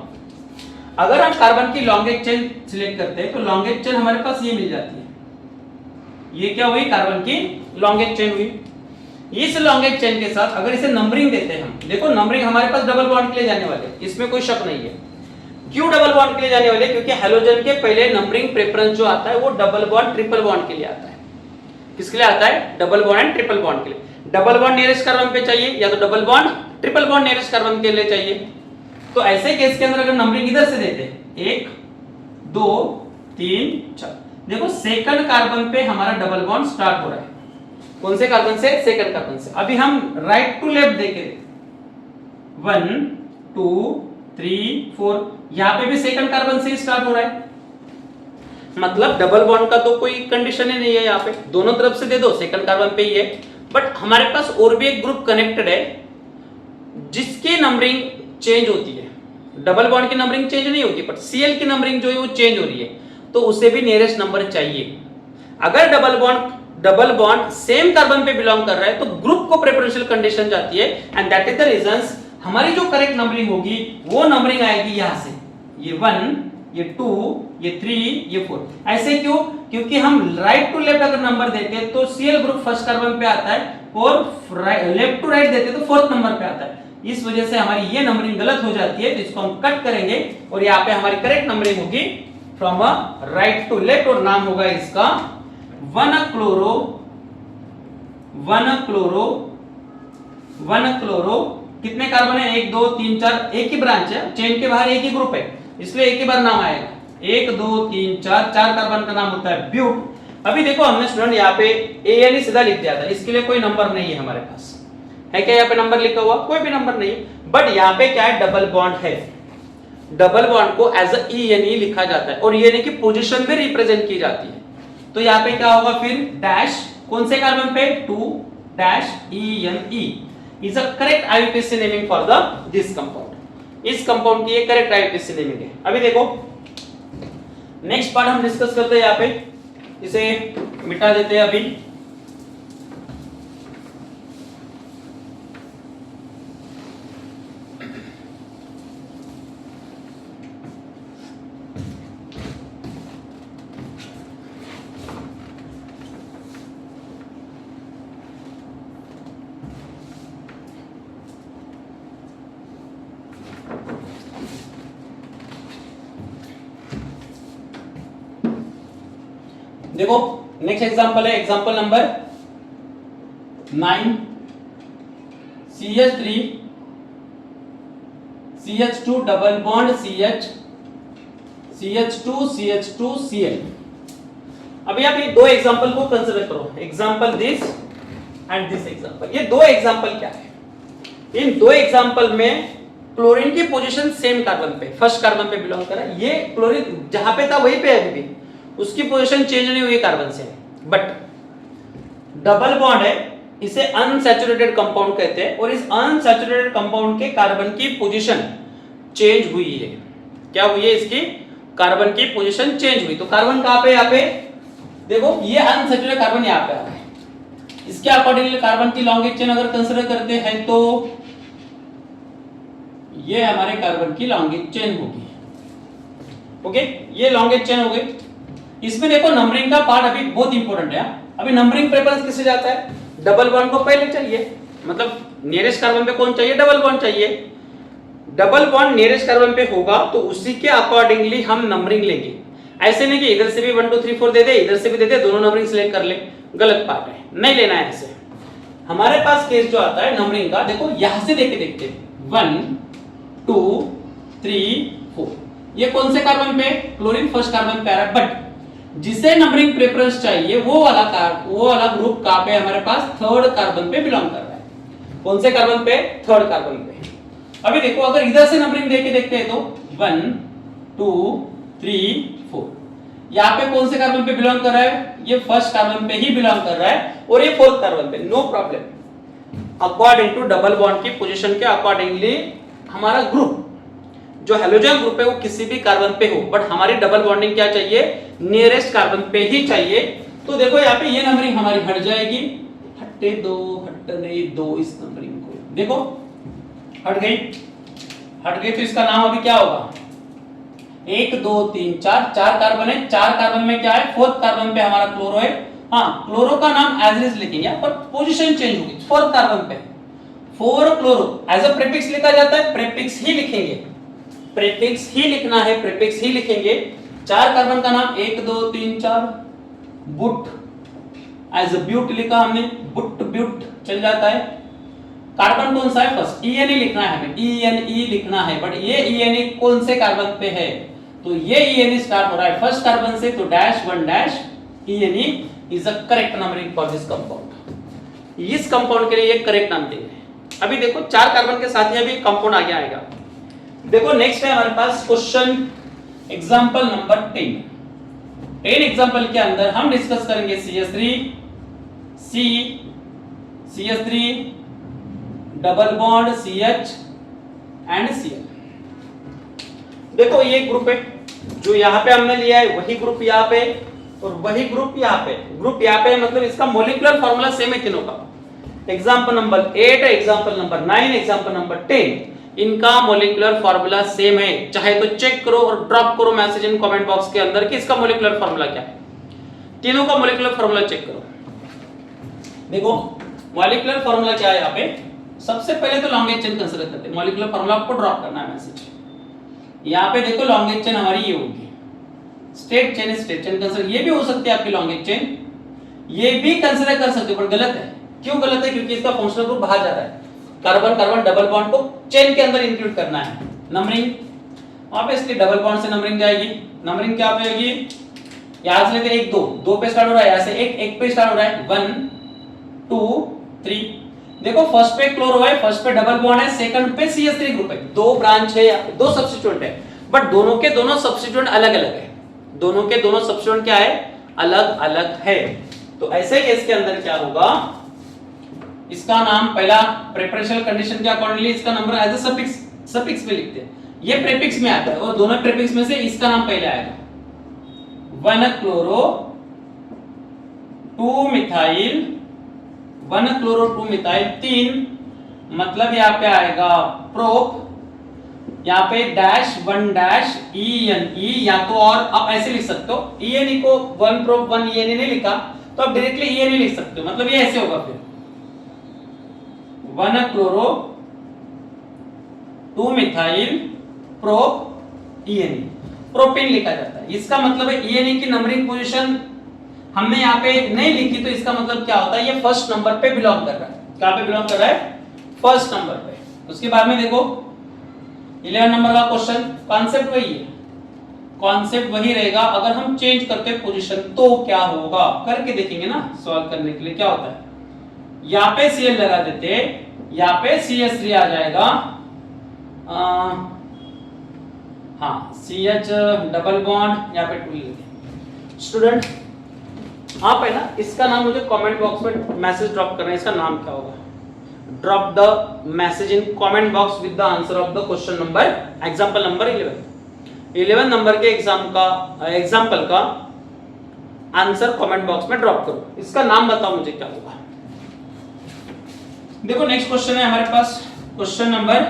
अगर हम कार्बन की लॉन्गेस्ट चेन सिलेक्ट करते हैं तो लॉन्गेस्ट चेन हमारे पास ये मिल जाती है, ये क्या हुई कार्बन की लॉन्गेस्ट चेन हुई। इस लॉन्गेस्ट चेन के साथ अगर इसे नंबरिंग देते हैं हम, देखो नंबरिंग हमारे पास डबल बॉन्ड के लिए जाने वाले, इसमें कोई शक नहीं है। क्यों डबल बॉन्ड के लिए जाने वाले, क्योंकि हैलोजन के पहले नंबरिंग प्रेफरेंस जो आता है वो डबल बॉन्ड ट्रिपल बॉन्ड के लिए आता है। किसके लिए आता है, double bond and triple bond के लिए। डबल बॉन्ड नियरेस्ट कार्बन पे चाहिए या तो double bond triple bond nearest carbon के लिए चाहिए। तो ऐसे केस के अंदर अगर नंबरिंग इधर से देते हैं 1 2 3 4, देखो सेकंड कार्बन पे हमारा डबल बॉन्ड स्टार्ट हो रहा है, कौन से कार्बन से, सेकंड कार्बन से। अभी हम राइट टू लेफ्ट देखे 1 2 3 4, यहाँ पे भी सेकंड कार्बन से स्टार्ट हो रहा है, मतलब डबल बॉन्ड का तो कोई कंडीशन ही नहीं है। यहाँ पे दोनों तरफ से दे दो, सेकंड कार्बन पे ही है। बट हमारे पास और भी एक ग्रुप कनेक्टेड है जिसकी नंबरिंग चेंज होती है, डबल बॉन्ड की नंबरिंग चेंज नहीं होती, बट Cl की नंबरिंग जो है वो चेंज हो रही है, तो उसे भी नियरेस्ट नंबर चाहिए। अगर डबल बॉन्ड सेम कार्बन पे बिलोंग कर रहा है तो ग्रुप को प्रेफरेंशियल कंडीशन जाती है, and that is the reasons हमारी जो करेक्ट नंबरिंग होगी वो नंबरिंग आएगी यहां से, ये 1 ये 2 ये 3 ये 4। ऐसे क्यों, क्योंकि हम राइट टू लेफ्ट अगर नंबर देते हैं तो Cl ग्रुप फर्स्ट कार्बन पे आता है और लेफ्ट टू राइट देते तो फोर्थ नंबर पे आता है। इस वजह से हमारी ये नंबरिंग गलत हो जाती है, तो इसको हम कट करेंगे और यहाँ पे हमारी करेक्ट नंबरिंग होगी फ्रॉम राइट टू लेफ्ट, और नाम होगा इसका 1 क्लोरो 1 क्लोरो, कितने कार्बन है 1 2 3 4, एक ही ब्रांच है, चेन के बाहर एक ही ग्रुप है, इसलिए एक ही बार नाम आएगा। 1 2 3 4, 4 कार्बन का नाम होता है ब्यूट। अभी देखो हमने स्टूडेंट यहाँ पे ANE सीधा लिख दिया था, इसके लिए कोई नंबर नहीं है हमारे पास, है क्या यहाँ पे नंबर लिखा हुआ? कोई भी नंबर नहीं, बट यहाँ पे क्या है डबल बॉन्ड है, डबल बॉन्ड को एज अ ENE लिखा जाता है और ENE की पोजीशन भी रिप्रेजेंट की जाती है। तो यहाँ पे क्या होगा फिर डैश, कौन से कार्बन पे 2 dash ENE is a correct IUPAC naming for the this compound। इस कंपाउंड की ये करेक्ट IUPAC नेमिंग है। अभी देखो नेक्स्ट पार्ट हम डिस्कस करते हैं, यहाँ पे इसे मिटा देते हैं अभी। देखो नेक्स्ट एग्जांपल है, example number 9, CH3 CH2 double bond CH CH2 CH2 Cl। अभी आप ये दो एग्जांपल को कंसीडर करो, example this and this example. ये दो एग्जांपल क्या है? इन दो एग्जांपल में क्लोरीन की पोजीशन सेम कार्बन पे, फर्स्ट कार्बन पे बिलोंग कर रहा है। ये क्लोरीन जहां पे था वहीं पे है अभी भी, उसकी पोजीशन चेंज नहीं हुई कार्बन से, बट डबल बॉन्ड है, इसे अनसैचुरेटेड कंपाउंड कहते हैं और इस अनसैचुरेटेड कंपाउंड के कार्बन की पोजीशन चेंज हुई है। क्या हुई है? इसकी कार्बन की पोजीशन चेंज हुई। तो कार्बन कहां पे? यहाँ पे देखो, ये अनसैचुरेटेड कार्बन यहाँ पे आ रहा है, इसके अकॉर्डिंगली कार्बन की लॉन्गेज चेन अगर कंसीडर करते हैं तो ये हमारे कार्बन की लॉन्गेज चेन होगी। ओके, ये लॉन्गेज चेन हो गई। इसमें देखो नंबरिंग का पार्ट अभी बहुत इंपॉर्टेंट है। अभी नंबरिंग प्रेफरेंस किससे जाता है? डबल बॉन्ड को पहले चाहिए, मतलब नियरेस्ट कार्बन पे कौन चाहिए? डबल बॉन्ड चाहिए। डबल बॉन्ड नियरेस्ट कार्बन पे होगा तो उसी के अकॉर्डिंगली हम नंबरिंग लेंगे। ऐसे नहीं कि इधर से भी 1 2 3 4 दे दे, इधर से भी दे दे, दोनों नंबरिंग सिलेक्ट कर ले, गलत पार्ट है, नहीं लेना है ऐसे। हमारे पास केस जो आता है नंबरिंग का, देखो यहां से देखे देखते 1 2 3 4, ये कौन से कार्बन पे? क्लोरीन फर्स्ट कार्बन पे आ रहा है, बट जिसे नंबरिंग प्रेफरेंस चाहिए वो वाला ग्रुप कहां पे हमारे पास? थर्ड कार्बन पे बिलोंग कर रहा है। कौन से कार्बन पे? थर्ड कार्बन पे। अभी देखो अगर इधर से नंबरिंग देके देखते हैं तो 1 2 3 4, यहाँ पे कौन से कार्बन पे बिलोंग कर रहा है? ये फर्स्ट कार्बन पे ही बिलोंग कर रहा है और ये फोर्थ कार्बन पे, no problem. According to double bond की पोजीशन के अकॉर्डिंगली हमारा ग्रुप जो हेलोजन ग्रुप है वो किसी भी कार्बन पे हो, बट हमारी डबल बॉन्डिंग क्या चाहिए? नियरेस्ट कार्बन पे ही चाहिए। तो देखो यहाँ पे ये नंबरिंग हमारी हट जाएगी, हटने दो इस नंबरिंग को, देखो हट गई। तो इसका नाम अभी क्या होगा? 1 2 3 4, 4 कार्बन है, 4 कार्बन में क्या है? फोर्थ कार्बन पे हमारा क्लोरो है। हाँ, क्लोरो का नाम एज इज लिखेंगे, पर पोजीशन चेंज होगी, फोर्थ कार्बन पे 4 क्लोरो एज अ प्रीफिक्स लिखा जाता है, प्रीफिक्स ही लिखेंगे, प्रीफिक्स ही लिखना है, प्रीफिक्स ही लिखेंगे। 4 कार्बन का नाम 1 2 3 4, बुट एज अ ब्यूट लिखा हमने, बुट ब्यूट चल जाता है। कार्बन कौन सा है? फर्स्ट ENE लिखना है हमें, ENE लिखना है, बट ये ENE कौन से कार्बन पे है? तो ये ENE स्टार्ट हो रहा है फर्स्ट कार्बन से, तो dash 1 dash ENE is a correct numbering for this compound. इस कंपाउंड के लिए ये करेक्ट नंबरिंग है। अभी देखो 4 कार्बन के साथ ही अभी कंपाउंड आगे आएगा। देखो नेक्स्ट है हमारे पास क्वेश्चन एग्जांपल नंबर 10 एग्जांपल के अंदर हम डिस्कस करेंगे CH3 double bond CH and Cl। देखो ये ग्रुप है जो यहाँ पे हमने लिया है, वही ग्रुप यहाँ पे और वही ग्रुप यहाँ पे, ग्रुप यहाँ पे मतलब इसका मॉलिक्यूलर फार्मूला सेम है तीनों का। Example number 8, example number 9, example number 10, इनका मॉलिक्यूलर फार्मूला सेम है। चाहे तो चेक करो और ड्रॉप करो मैसेज इन कमेंट बॉक्स के अंदर कि इसका मॉलिक्यूलर फार्मूला क्या है। तीनों का मॉलिक्यूलर फार्मूला चेक करो। देखो मॉलिक्यूलर फार्मूला क्या है यहाँ पे? सबसे पहले तो लॉन्गेज चेन कंसीडर करते हैं, मॉलिक्यूलर फार्मूला आपको ड्रॉप करना है मैसेज। यहाँ पे देखो लॉन्गेज चेन हमारी ये होगी, स्ट्रेट चेन कंसीडर, ये भी हो सकती है आपकी लॉन्गेज चेन, ये भी कंसीडर कर सकते हो, पर गलत है। क्यों गलत है? क्योंकि इसका फंक्शनल ग्रुप बाहर जा रहा है। कार्बन कार्बन डबल बॉन्ड को चेन के अंदर इंक्लूड करना है। नंबरिंग ऑब्वियसली डबल बॉन्ड से नंबरिंग जाएगी। नंबरिंग क्या होगी, यहां से लेते 1 2 2 पे स्टार्ट हो रहा है, यहां से 1 1 पे स्टार्ट हो रहा है, 1 2 3। देखो फर्स्ट पे क्लोरो है, फर्स्ट पे डबल बॉन्ड है, सेकंड पे CH3 ग्रुप है, दो ब्रांच है, दो सब्स्टिट्यूएंट है, बट दोनों के दोनों सब्स्टिट्यूएंट अलग अलग है। दोनों के दोनों सब्स्टिट्यूएंट क्या है, अलग अलग है। तो ऐसे केस के अंदर क्या होगा, इसका नाम पहला प्रेफरेंशियल कंडीशन के अकॉर्डिंगली इसका number as a suffix, suffix पे लिखते हैं, ये प्रीफिक्स में आता है और दोनों प्रीफिक्स में से इसका नाम पहले आएगा। 1 क्लोरो 2 मिथाइल 1 क्लोरो 2 मिथाइल 3, मतलब यहाँ पे आएगा प्रोप, यहाँ पे डैश 1 डैश ENE, या तो और आप ऐसे लिख सकते हो, ENE को 1 प्रोप 1 ENE नहीं लिखा तो आप डायरेक्टली ENE लिख सकते हो, मतलब ये ऐसे होगा फिर 1 chloro 2 methyl prop ENE, propane लिखा जाता है। इसका मतलब है ENE की नंबरिंग पोजीशन हमने यहाँ पे नहीं लिखी, तो इसका मतलब क्या होता है, ये फर्स्ट नंबर पे बिलोंग कर रहा है। कहां पे बिलोंग कर रहा है, फर्स्ट नंबर पे। उसके बाद में देखो 11 नंबर का क्वेश्चन, कॉन्सेप्ट वही है, कॉन्सेप्ट वही रहेगा, अगर हम चेंज करते पोजीशन तो क्या होगा, करके देखेंगे ना सॉल्व करने के लिए क्या होता है। यहाँ पे Cl लगा देते, यहाँ पे CH3 आ जाएगा, हाँ CH डबल बॉन्ड, यहाँ पे 2 लेते। स्टूडेंट आप है ना, इसका नाम मुझे कमेंट बॉक्स में मैसेज ड्रॉप करना है, इसका नाम क्या होगा, drop the message in comment box with the answer of the question number, example number 11 number के एग्जांपल का आंसर कमेंट बॉक्स में ड्रॉप करो, इसका नाम बताओ मुझे क्या होगा। देखो नेक्स्ट क्वेश्चन है हमारे पास, क्वेश्चन नंबर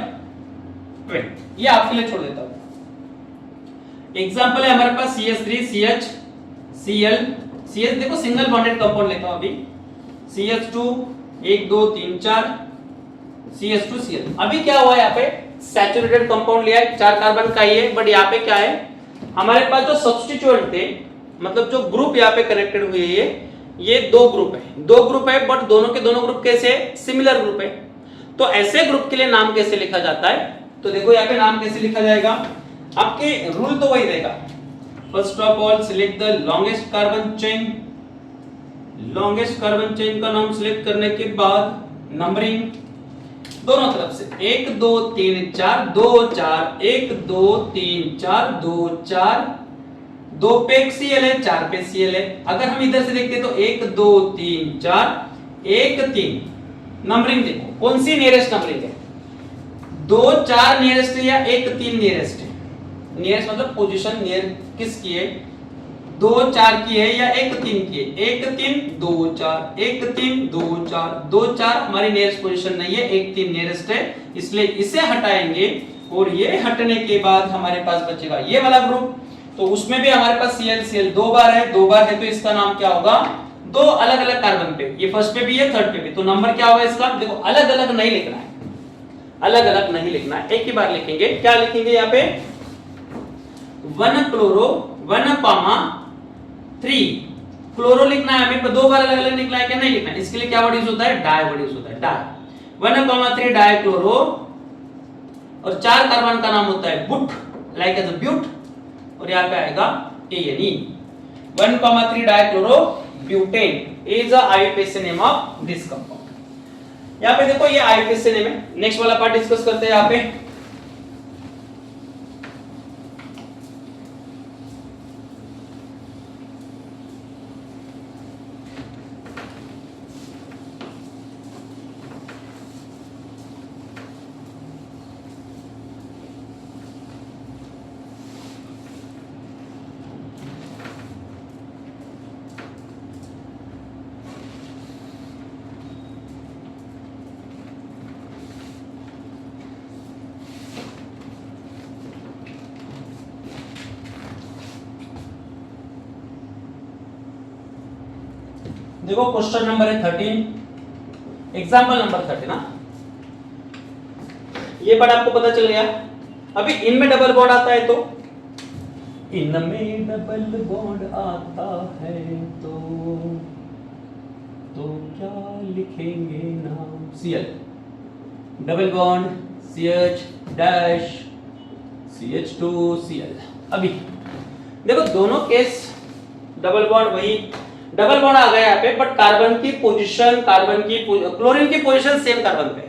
12, ये आपके लिए छोड़ देता हूं। एग्जांपल है हमारे पास CH3 CH Cl CH, देखो सिंगल बॉन्डेड कंपाउंड लेता हूं अभी, CH2 1 2 3 4 CH2 Cl। अभी क्या हुआ, यहाँ पे सैचुरेटेड कंपाउंड लिया है, 4 कार्बन का ही है, बट यहाँ पे क्या है, हमारे पास जो सब्स्टिट्यूएंट थे, मतलब जो ग्रुप यहाँ पे कनेक्टेड हुए हैं, ये दो ग्रुप है, बट दोनों के दोनों ग्रुप कैसे, सिमिलर ग्रुप है। तो ऐसे ग्रुप के लिए नाम कैसे लिखा जाता है, तो देखो यहाँ पे नाम कैसे लिखा जाएगा, आपके रूल तो वही रहेगा। First of all select the longest carbon chain, longest carbon chain का नाम सिलेक्ट करने के बाद नंबरिंग दोनों तरफ से 1 2 3 4 2 4 1 2 3 4 2 4, 2 पे Cl है, 4 पे Cl है। अगर हम इधर से देखते तो 1 2 3 4 1 3, नंबरिंग देखो कौन सी नियरेस्ट नंबरिंग है, 2 4 नियरेस्ट है या 1 3 नियरेस्ट है, नियरेस्ट मतलब पोजीशन नियर किसकी है, 2 4 की है या 1 3 की है, 1 3 2 4 1 3 2 4 2 4 हमारी नियरेस्ट पोजीशन नहीं है, 1 3 नियरेस्ट है, इसलिए इसे हटाएंगे और ये हटने के बाद हमारे पास बचेगा ये वाला ग्रुप। तो उसमें भी हमारे पास Cl 2 बार है, तो इसका नाम क्या होगा, दो अलग अलग कार्बन पे, ये फर्स्ट पे भी है थर्ड पे भी, तो नंबर क्या होगा इसका, देखो अलग अलग नहीं लिखना है, अलग अलग नहीं लिखना है, एक ही बार लिखेंगे। क्या लिखेंगे यहाँ पे, 1 क्लोरो 1,3 क्लोरो लिखना है हमें, पर दो बार अलग अलग लिखना है क्या, नहीं लिखना है। इसके लिए क्या वर्ड यूज होता है, डाई वर्ड यूज होता है, डाई 1,3 डाई क्लोरो, और 4 कार्बन का नाम होता है बुट, लाइक एज अ ब्यूट, और यहाँ पे आएगा ANE, 1,3 die chloro butane is a IUPAC name of this compound. यहाँ पे देखो ये IUPAC नेम है। नेक्स्ट वाला पार्ट डिस्कस करते हैं यहाँ पे। देखो क्वेश्चन नंबर है 13, एग्जाम्पल नंबर 13 ना, ये पार्ट आपको पता चल गया। अभी इनमें डबल बॉन्ड आता है, तो इनमें डबल बॉन्ड आता है तो क्या लिखेंगे नाम, Cl double bond CH dash CH2Cl। अभी देखो दोनों केस डबल बॉन्ड वही डबल बॉन्ड आ गया यहाँ पे, बट कार्बन की पोजीशन क्लोरीन की पोजीशन सेम कार्बन पे,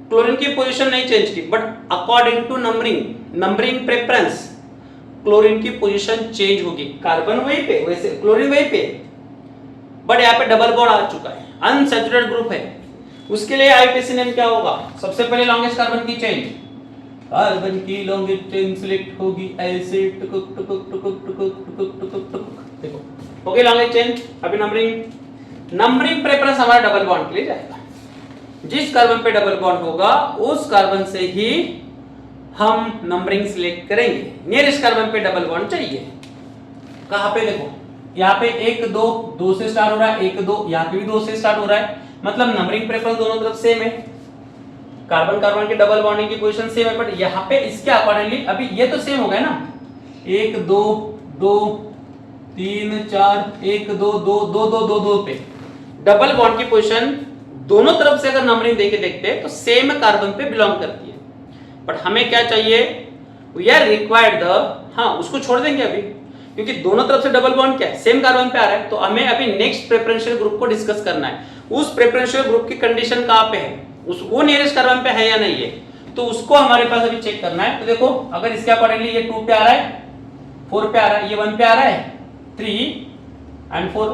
क्लोरीन की पोजीशन नहीं चेंज की, but according to numbering preference chlorine की पोजीशन चेंज होगी। कार्बन वहीं पे, वैसे क्लोरीन वहीं पे, बट यहाँ पे डबल बॉन्ड आ चुका है, अनसैचुरेटेड ग्रुप है। उसके लिए आईपीसी नेम क्या होगा? सबसे पहले लॉन्गेस्ट कार्बन की चेन, कार्बन की लॉन्गेस्ट चेन सिलेक्ट होगी ऐसे टुकुक टुकुक टुकुक टुकुक टुकुक टुकुक टुकुक, देखो हो गई लॉन्गेस्ट चेन। अभी नंबरिंग प्रेफरेंस हमारा डबल बॉन्ड के लिए जाएगा। जिस कार्बन पे डबल बॉन्ड होगा उस कार्बन से ही हम नंबरिंग सिलेक्ट करेंगे। नियरेस्ट कार्बन पे डबल बॉन्ड चाहिए, कहां पे? देखो यहाँ पे 1 2 से स्टार्ट हो रहा है, 1 2, यहाँ पे भी 2 से स्टार्ट हो रहा है, मतलब नंबरिंग प्रेफरेंस दोनों तरफ सेम है। कार्बन की डबल बॉन्डिंग की पोजीशन सेम है, बट यहाँ पे इसके अकॉर्डिंगली अभी ये तो सेम हो गया ना, 1 2 2 3 4 1 2 2 2 2 2 2 पे डबल बॉन्ड की पोजीशन दोनों तरफ से अगर नंबरिंग देखते तो सेम कार्बन पे बिलोंग करती है। बट हमें क्या चाहिए? वी आर रिक्वायर्ड हाँ उसको छोड़ देंगे अभी, क्योंकि दोनों तरफ से डबल बॉन्ड क्या है, सेम कार्बन पे आ रहा है। तो हमें अभी नेक्स्ट प्रेफरेंशियल ग्रुप को डिस्कस करना है। उस प्रेफरेंशियल ग्रुप की कंडीशन कहां पे है, वो नियरेस्ट कार्बन पे है या नहीं है, तो उसको हमारे पास अभी चेक करना है। तो देखो अगर इसके अकॉर्डिंगली ये 2 पे आ रहा है, 4 पे आ रहा है, ये 1 पे आ रहा है, 3 एंड 4,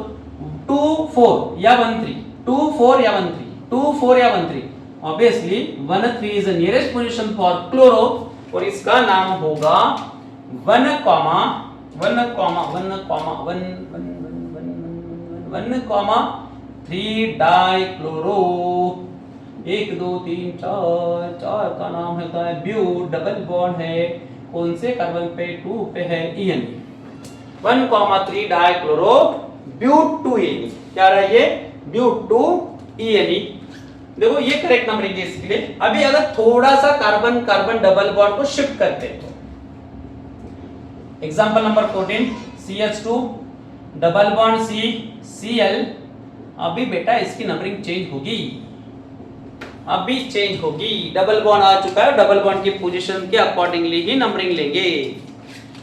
2 4 या 1 3, 2 4 या 1 3, 2 4 या 1 3, obviously 1 3 is the nearest position for chloro, और इसका नाम होगा 1 3 डाइक्लोरो। 1 2 3 4 का नाम है ब्यूट, डबल बॉन्ड है कौन से कार्बन पे? 2 पे है, EN। 1 3 डाइक्लोरो ब्यूट 2 EN, क्या रहा है ये? ब्यूट 2 EN। देखो ये करेक्ट नंबरिंग है इसके लिए। अभी अगर थोड़ा सा कार्बन डबल बॉन्ड को शिफ्ट करते हैं तो example number 14, CH2 double bond CCl। अभी बेटा इसकी नंबरिंग चेंज होगी, अभी चेंज होगी, डबल बॉन्ड आ चुका है, डबल बॉन्ड की पोजीशन के अकॉर्डिंगली ही नंबरिंग लेंगे।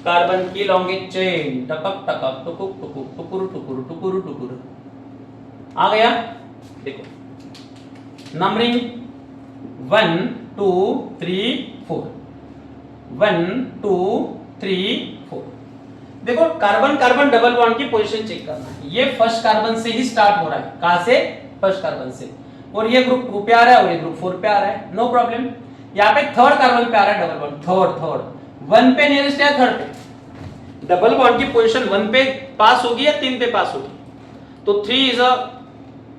कार्बन की लॉन्गेस्ट चेन टपक टपक टुकुक टुकुक टुकुर टुकुर टुकुर टुकुर आ गया। देखो नंबरिंग 1 2 3 4, 1 2 3 4। देखो कार्बन डबल बॉन्ड की पोजीशन चेक करना है। ये फर्स्ट कार्बन से ही स्टार्ट हो रहा है, कहां से? फर्स्ट कार्बन से, और ये ग्रुप 2 पे आ रहा है और ये ग्रुप 4 पे आ रहा है, नो प्रॉब्लम। यहाँ पे थर्ड कार्बन पे आ रहा है डबल बॉन्ड, थर्ड 1 पे नियरेस्ट है, थर्ड पे डबल बॉन्ड की पोजीशन 1 पे पास होगी या 3 पे पास होगी? तो 3 इज अ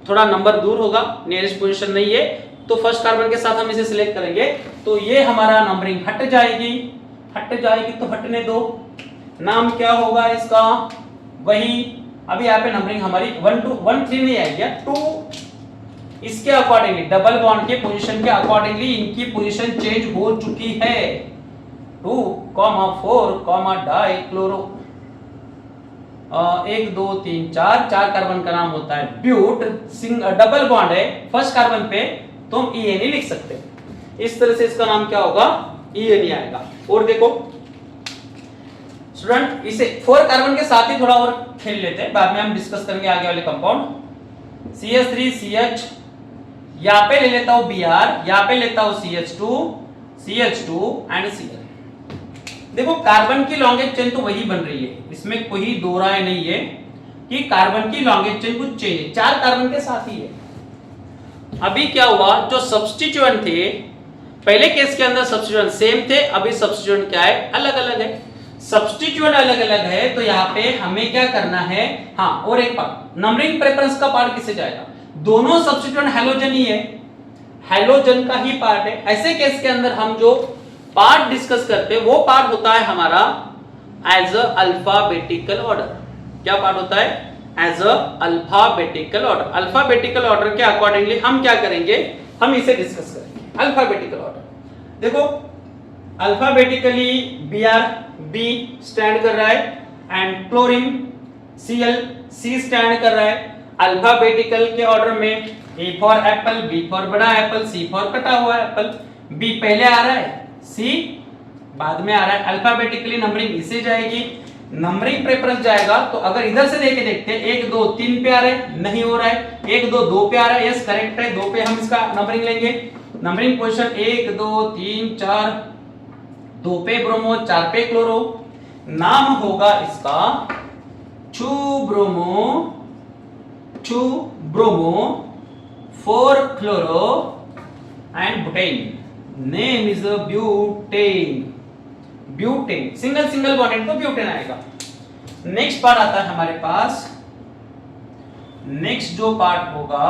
थोड़ा नंबर दूर होगा, नियरेस्ट पोजीशन नहीं है, तो फर्स्ट कार्बन के साथ हम इसे सिलेक्ट करेंगे, तो ये हमारा नंबरिंग हट जाएगी तो हटने दो। नाम क्या होगा इसका? वही अभी यहाँ पे नंबरिंग हमारी 1 2 1 3 नहीं आएगी, 2 इसके अकॉर्डिंगली डबल बॉन्ड के पोजीशन के अकॉर्डिंगली इनकी पोजीशन चेंज हो चुकी है। 2 4 डाइक्लोरो 1 2 3 4 कार्बन का नाम होता है ब्यूट, डबल बॉन्ड है फर्स्ट कार्बन पे, तो हम EN लिख सकते हैं। इस तरह से इसका नाम क्या होगा? EN आएगा। और देखो स्टूडेंट, इसे 4 कार्बन के साथ ही थोड़ा और खेल लेते हैं, बाद में हम डिस्कस करेंगे आगे वाले कंपाउंड। CH3 CH, यहाँ पे ले लेता हूं Br, यहाँ पे लेता हूं CH2 एंड Cl। देखो कार्बन की लॉन्गेस्ट चेन तो वही बन रही है, इसमें कोई दो राय नहीं है कि कार्बन की लॉन्गेस्ट चेन कुछ चेंज है, 4 कार्बन के साथ ही है। अभी क्या हुआ, जो सब्स्टिट्यूएंट थे पहले केस के अंदर सब्स्टिट्यूएंट सेम थे, अभी सब्स्टिट्यूएंट क्या है? अलग अलग है। सब्स्टिट्यूएंट अलग अलग है तो यहाँ पे हमें क्या करना है? हाँ, और एक पार्ट नंबरिंग प्रेफरेंस का पार्ट किसे जाएगा? दोनों सब्स्टिट्यूएंट हैलोजन ही है, हैलोजन का ही पार्ट है। ऐसे केस के अंदर हम जो पार्ट डिस्कस करते हैं वो पार्ट होता है हमारा एज अ अल्फाबेटिकल ऑर्डर। क्या पार्ट होता है? As a alphabetical order. Alphabetical order के अकॉर्डिंगली हम क्या करेंगे? हम इसे डिस्कस करेंगे। अल्फाबेटिकल ऑर्डर देखो, अल्फाबेटिकली Br B स्टैंड कर रहा है and chlorine Cl C stand कर रहा है। अल्फाबेटिकल के ऑर्डर में A for apple, B for बड़ा एप्पल, सी फॉर कटा हुआ एप्पल। बी पहले आ रहा है, सी बाद में आ रहा है। अल्फाबेटिकली नंबरिंग इसे जाएगी, नंबरिंग प्रेफरेंस जाएगा। तो अगर इधर से देख के देखते हैं 1 2 3 पे आ रहा है, नहीं हो रहा है। 1 2 2 पे आ रहा है, यस करेक्ट है, 2 पे हम इसका नंबरिंग लेंगे। नंबरिंग पोजीशन 1 2 3 4, 2 पे ब्रोमो, 4 पे क्लोरो। नाम होगा इसका to bromo 4 chloro and butane. Name is butane. Butane single bonded तो ब्यूटेन आएगा। नेक्स्ट पार्ट आता है हमारे पास। नेक्स्ट जो पार्ट होगा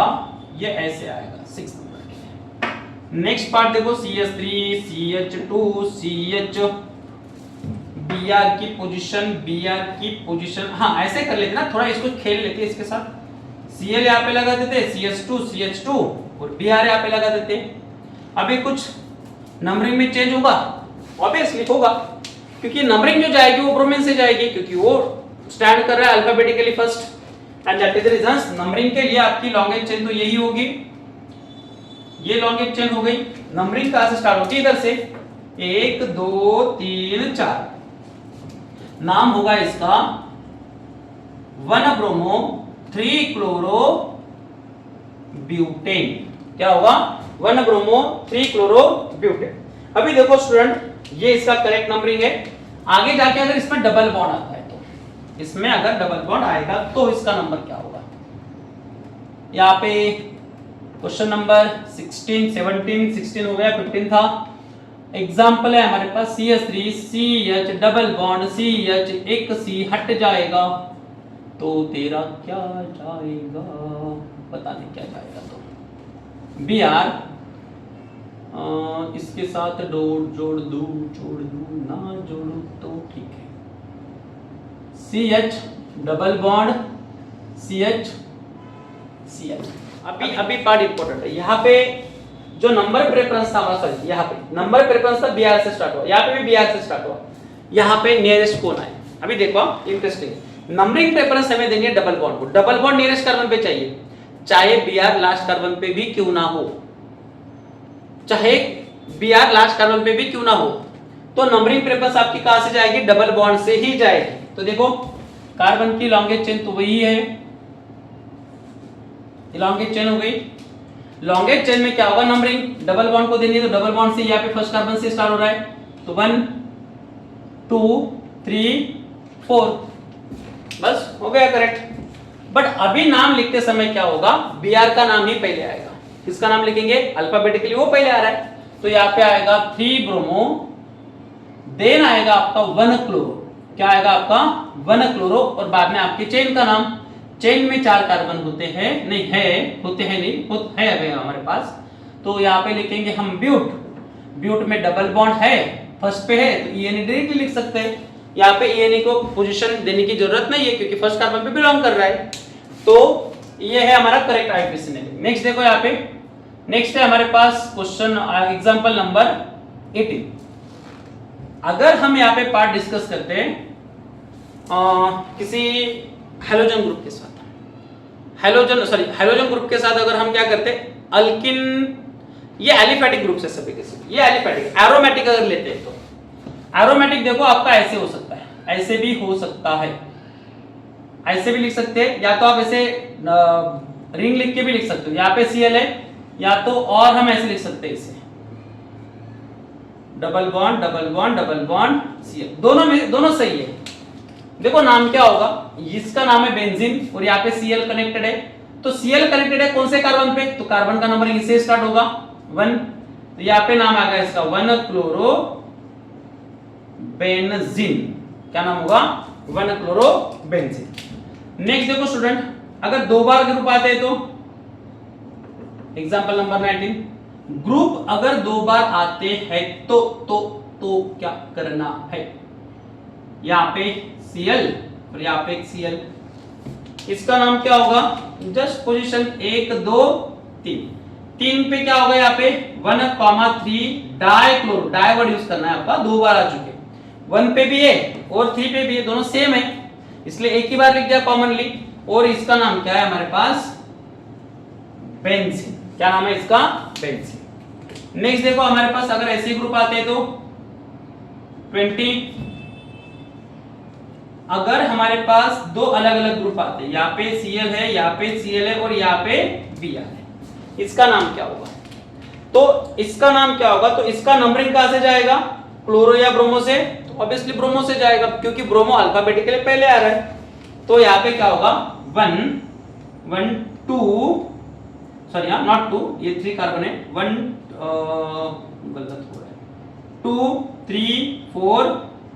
ये ऐसे आएगा 6 नंबर के। नेक्स्ट पार्ट देखो CH3 CH2 CH, Br की पोजीशन हाँ ऐसे कर लेते ना, थोड़ा इसको खेल लेते इसके साथ। Cl यहाँ पे लगा देते, CH2 और Br यहाँ पे लगा देते। अभी कुछ नंबरिंग में चेंज होगा, ऑब्वियसली होगा, क्योंकि नंबरिंग जो जाएगी वो ब्रोमीन से जाएगी, क्योंकि वो स्टैंड कर रहा है alphabetically first and that is the reason. Numbering के लिए आपकी लॉन्गेस्ट चेन तो यही होगी, ये लॉन्गेस्ट चेन हो गई। नंबरिंग कहां से स्टार्ट होती है? इधर से 1 2 3 4। नाम होगा इसका 1 ब्रोमो 3 क्लोरो ब्यूटेन। क्या होगा? 1 ब्रोमो 3 क्लोरो ब्यूटेन। अभी देखो स्टूडेंट, ये इसका करेक्ट नंबरिंग है। आगे जाके अगर इसमें डबल बॉन्ड आता है तो, इसमें अगर डबल बॉन्ड आएगा तो इसका नंबर क्या होगा? यहाँ पे क्वेश्चन नंबर 16 17 16 हो गया, 15 था। एग्जाम्पल है हमारे पास CH3 CH double bond CH, एक C हट जाएगा तो तेरा क्या जाएगा? बता दे क्या जाएगा। तो Br इसके साथ डॉट जोड़ दूं ना जोड़ू तो ठीक है। CH double bond CH। अभी पार्ट इंपॉर्टेंट है। यहाँ पे जो नंबर प्रेफरेंस था हमारा, सॉरी यहाँ पे नंबर प्रेफरेंस था Br से स्टार्ट हुआ, यहाँ पे भी Br से स्टार्ट हुआ। यहाँ पे नियरेस्ट कौन आए? अभी देखो इंटरेस्टिंग। नंबरिंग प्रेफरेंस हमें देंगे डबल बॉन्ड को। डबल बॉन्ड नियरेस्ट कार्बन पे चाहिए, चाहे Br लास्ट कार्बन पे भी क्यों ना हो, चाहे Br लास्ट कार्बन पे भी क्यों ना हो। तो नंबरिंग प्रेफरेंस आपकी कहां से जाएगी? डबल बॉन्ड से ही जाएगी। तो देखो कार्बन की लॉन्गेस्ट चेन तो वही है, लॉन्गेस्ट चेन हो गई। लॉन्गेस्ट चेन में क्या होगा? नंबरिंग डबल बॉन्ड को देनी है, तो डबल बॉन्ड से यहाँ पे फर्स्ट कार्बन से स्टार्ट हो रहा है, तो 1 2 3 4, बस हो गया करेक्ट। बट अभी नाम लिखते समय क्या होगा? Br का नाम ही पहले आएगा। किसका नाम लिखेंगे? अल्फाबेटिकली वो पहले आ रहा है, तो यहाँ पे आएगा 3 ब्रोमो, देन आएगा आपका 1 क्लोरो। क्या आएगा आपका? 1 क्लोरो, और बाद में आपकी चेन का नाम। चेन में 4 कार्बन होते हैं, नहीं है, होते हैं नहीं, है अभी हमारे पास। तो यहाँ पे लिखेंगे हम ब्यूट। ब्यूट में डबल बॉन्ड है, फर्स्ट पे है, तो ENA डायरेक्टली लिख सकते हैं। यहाँ पे ENA को पोजीशन देने की जरूरत नहीं है, क्योंकि फर्स्ट कार्बन पे बिलोंग कर रहा है। तो ये है हमारा करेक्ट आईपीसी नेम। नेक्स्ट देखो यहाँ पे, नेक्स्ट है हमारे पास क्वेश्चन एग्जांपल नंबर 18। अगर हम यहाँ पे पार्ट डिस्कस करते हैं किसी हेलोजन ग्रुप के साथ, हेलोजन ग्रुप के साथ अगर हम क्या करते हैं, अल्किन, ये एलिफेटिक ग्रुप से सभी के सभी, ये एलिफेटिक। एरोमेटिक अगर लेते हैं तो एरोमेटिक देखो आपका ऐसे हो सकता है, ऐसे भी हो सकता है, ऐसे भी लिख सकते हैं, या तो आप ऐसे रिंग लिख के भी लिख सकते हो। यहाँ पे Cl है, या तो और हम ऐसे लिख सकते हैं, इसे double bond double bond double bond Cl, दोनों सही है। देखो नाम क्या होगा? इसका नाम है बेंजीन और यहाँ पे Cl कनेक्टेड है, तो Cl कनेक्टेड है कौन से कार्बन पे? तो कार्बन का नंबर इससे स्टार्ट होगा 1, तो यहाँ पे नाम आ गया इसका 1 क्लोरो बेंजीन। क्या नाम होगा? 1 क्लोरो बेंजीन। नेक्स्ट देखो स्टूडेंट, अगर 2 बार ग्रुप आते हैं तो एग्जांपल नंबर 19, ग्रुप अगर 2 बार आते हैं तो क्या करना है? यहाँ पे Cl और यहाँ पे Cl, इसका नाम क्या होगा? जस्ट पोजीशन 1 2 3, 3 पे क्या होगा? यहाँ पे 1,3 डाइक्लोरो, डाई वर्ड यूज करना है आपका, 2 बार आ चुके, 1 पे भी है और 3 पे भी है, दोनों सेम है, इसलिए एक ही बार लिख दिया कॉमनली। और इसका नाम क्या है हमारे पास? बेंजीन। क्या नाम है इसका? बेंजीन। नेक्स्ट देखो हमारे पास अगर ऐसे ग्रुप आते हैं तो 20। अगर हमारे पास दो अलग अलग ग्रुप आते हैं, यहाँ पे Cl है, यहाँ पे Cl है और यहाँ पे Br है, इसका नाम क्या होगा? तो इसका नाम क्या होगा? तो इसका नंबरिंग कहां से जाएगा? क्लोरो या ब्रोमो से? तो ऑब्वियसली ब्रोमो से जाएगा, क्योंकि ब्रोमो अल्फाबेटिकली पहले आ रहा है। तो यहाँ पे क्या होगा? 1 1 2, सॉरी हाँ नॉट 2, ये 3 कार्बन है। 1 गलत हो रहा है, 2 3 4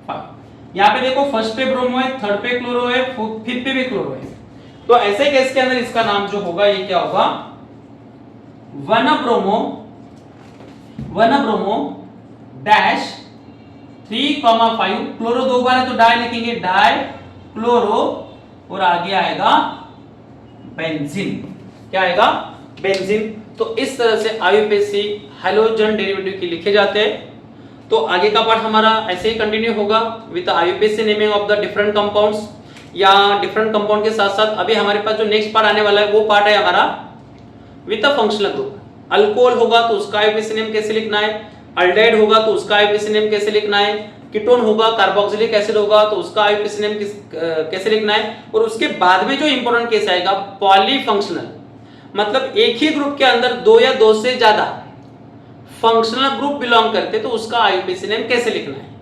5। यहाँ पे देखो फर्स्ट पे ब्रोमो है, थर्ड पे क्लोरो है, फिफ्थ पे भी क्लोरो है। तो ऐसे केस के अंदर इसका नाम जो होगा ये क्या होगा? 1 ब्रोमो डैश 3,5। क्लोरो दो बार है तो डाई लिखेंगे, डाई क्लोरो, और आगे आएगा बेंजीन। क्या आएगा? बेंजीन। तो इस तरह से आईयूपीएसी हैलोजन डेरिवेटिव के लिखे जाते हैं। तो आगे का पार्ट हमारा ऐसे ही कंटिन्यू होगा with IUPAC naming of the different compounds, या डिफरेंट कंपाउंड के साथ साथ अभी हमारे पास जो नेक्स्ट पार्ट आने वाला है वो पार्ट है हमारा with the functional group. Alcohol होगा तो उसका आईयूपीएसी नेम कैसे लिखना है, अल्डेहाइड होगा तो उसका आईयूपीएसी नेम कैसे लिखना है, कीटोन होगा, कार्बोक्सिलिक एसिड होगा तो उसका आईयूपीएसी नेम कैसे लिखना है, और उसके बाद में जो इंपॉर्टेंट केस आएगा पॉलीफंक्शनल, मतलब एक ही ग्रुप के अंदर दो या दो से ज्यादा फंक्शनल ग्रुप बिलोंग करते तो उसका आईयूपीएसी नेम कैसे लिखना है।